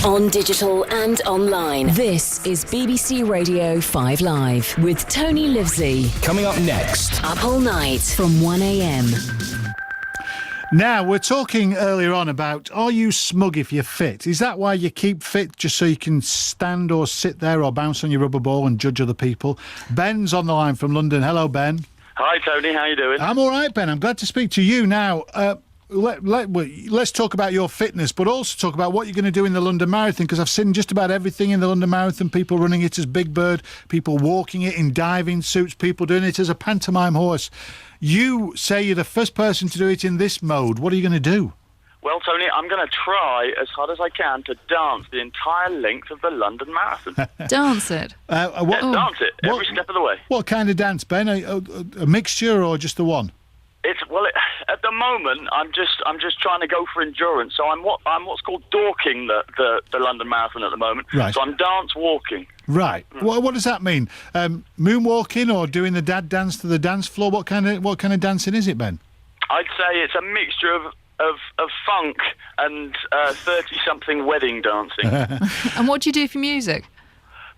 On digital and online. This is BBC Radio 5 Live with Tony Livesey. Coming up next. Up all night from 1am. Now, we're talking earlier on about, are you smug if you're fit? Is that why you keep fit, just so you can stand or sit there or bounce on your rubber ball and judge other people? Ben's on the line from London. Hello, Ben. Hi, Tony. How you doing? I'm all right, Ben. I'm glad to speak to you. Now, let's talk about your fitness, but also talk about what you're going to do in the London Marathon, because I've seen just about everything in the London Marathon. People running it as Big Bird, people walking it in diving suits, people doing it as a pantomime horse. You say you're the first person to do it in this mode. What are you going to do? Well, Tony, I'm going to try as hard as I can to dance the entire length of the London Marathon. Dance it? Dance it every step of the way. What kind of dance, Ben? A mixture or just the one? At the moment, I'm just trying to go for endurance. So I'm what's called dorking the London Marathon at the moment. Right. So I'm dance walking. Right. What does that mean? Moonwalking or doing the dad dance to the dance floor? What kind of dancing is it, Ben? I'd say it's a mixture of funk and 30-something wedding dancing. And what do you do for music?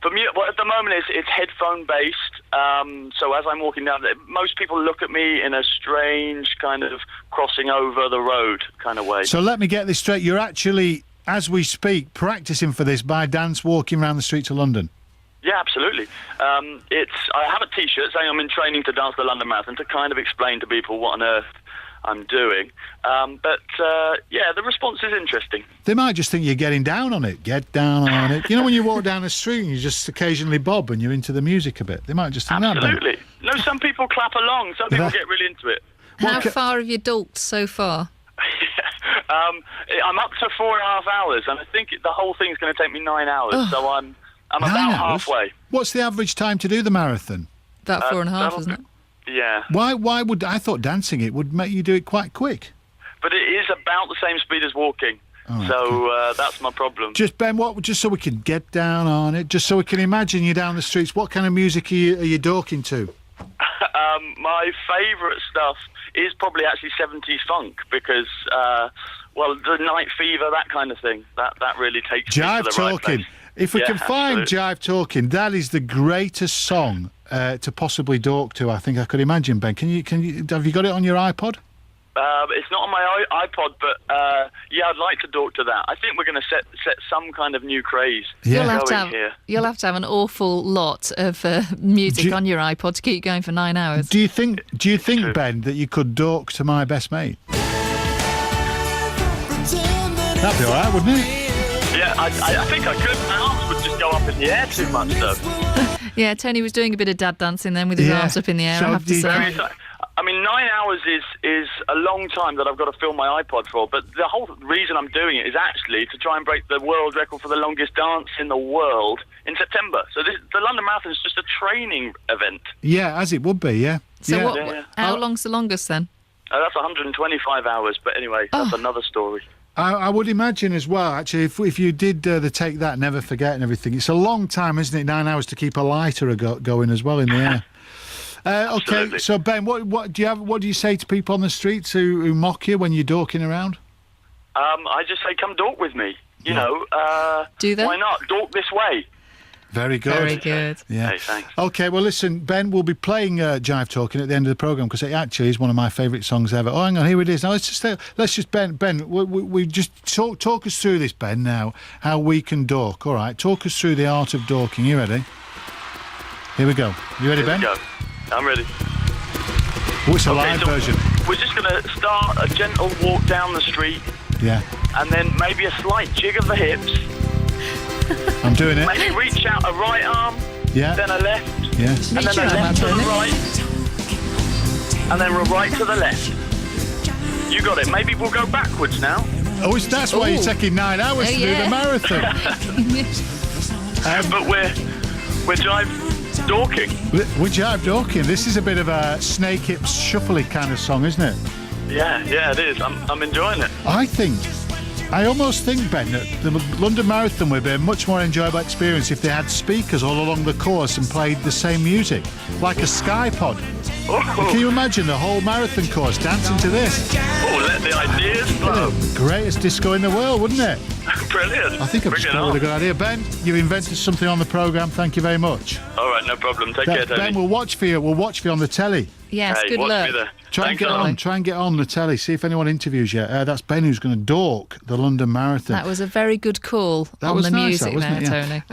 For me, well, at the moment it's headphone based. So as I'm walking down, most people look at me in a strange kind of crossing over the road kind of way. So let me get this straight. You're actually, as we speak, practicing for this by dance walking around the streets of London. Yeah, absolutely. I have a T-shirt saying I'm in training to dance the London Marathon to kind of explain to people what on earth I'm doing. But the response is interesting. They might just think you're getting down on it. Get down on it. You know when you walk down the street and you just occasionally bob and you're into the music a bit? They might just think that. Absolutely. No, some people clap along. Some people get really into it. How far have you dolked so far? I'm up to 4.5 hours, and I think the whole thing's going to take me 9 hours. So I'm about halfway. What's the average time to do the marathon? About 4.5, isn't it? Yeah. Why would I thought dancing it would make you do it quite quick? But it is about the same speed as walking. Oh, so that's my problem. Just Ben, just so we can get down on it, just so we can imagine you down the streets. What kind of music are you dorking to? My favourite stuff is probably actually 70s funk because, the Night Fever, that kind of thing. That really takes Jive me to the right Talking. place. If we can find Jive Talking, that is the greatest song to possibly dork to. I think I could imagine, Ben. Can you? Have you got it on your iPod? It's not on my iPod, but I'd like to dork to that. I think we're going to set some kind of new craze. Yeah. You'll have to have an awful lot of music on your iPod to keep going for 9 hours. Do you think, Ben, that you could dork to My Best Mate? That'd be all right, wouldn't it? Yeah, I think I could. My arms would just go up in the air too much, though. Yeah, Tony was doing a bit of dad dancing then with his arms up in the air, I have to say. I mean, 9 hours is a long time that I've got to fill my iPod for, but the whole reason I'm doing it is actually to try and break the world record for the longest dance in the world in September. So the London Marathon is just a training event. Yeah, as it would be, yeah. So how long's the longest then? That's 125 hours, but anyway, that's another story. I would imagine as well, actually, if you did the take that, never forget and everything, it's a long time, isn't it, 9 hours to keep a lighter going as well in the air. Okay, so Ben, what do you say to people on the streets who mock you when you're dorking around? I just say, come dork with me. You know, do they? Why not? Dork this way. Very good. Very good. Yeah. Hey, thanks. Okay, well, listen, Ben, we'll be playing Jive Talking at the end of the programme because it actually is one of my favourite songs ever. Oh, hang on, here it is. Now, let's just Ben, we just talk us through this, Ben, now, how we can dork. All right, talk us through the art of dorking. You ready? Here we go. You ready, Ben? Here we go. I'm ready. Oh, it's a live version. We're just going to start a gentle walk down the street. Yeah. And then maybe a slight jig of the hips. I'm doing it. Maybe reach out a right arm, then a left, yeah, and then a left to the right, and then a right to the left. You got it. Maybe we'll go backwards now. Oh, that's why you're taking 9 hours to do the marathon. But we're jive dorking. We're jive dorking. This is a bit of a Snake Hips shuffly kind of song, isn't it? Yeah, it is. I'm enjoying it. I think I almost think, Ben, that the London Marathon would be a much more enjoyable experience if they had speakers all along the course and played the same music, like a Sky Pod. Can you imagine the whole marathon course dancing to this? Oh, let the ideas flow. Greatest disco in the world, wouldn't it? Brilliant. I think I've just got a good idea. Ben, you invented something on the programme. Thank you very much. All right, no problem. Take care, Tony. Ben, we'll watch for you. We'll watch for you on the telly. Yes, Hey, good watch luck. me there. Try Thanks and a lot. get on the telly. See if anyone interviews you. That's Ben who's going to dork the London Marathon. That was a very good call That on was the nice, music that, wasn't there, it? Yeah. Tony.